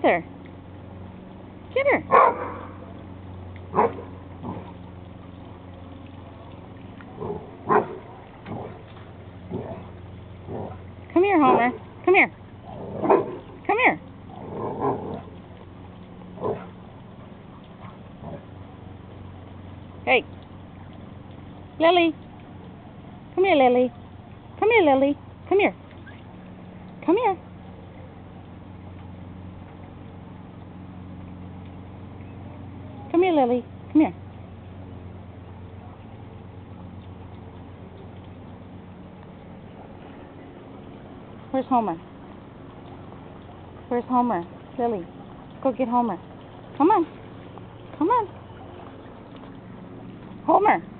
her. Get her. Come here, Homer. Come here. Come here. Hey. Lily. Come here, Lily. Come here, Lily. Come here. Come here. Come here, Lily. Come here. Where's Homer? Where's Homer? Lily, go get Homer. Come on. Come on. Homer.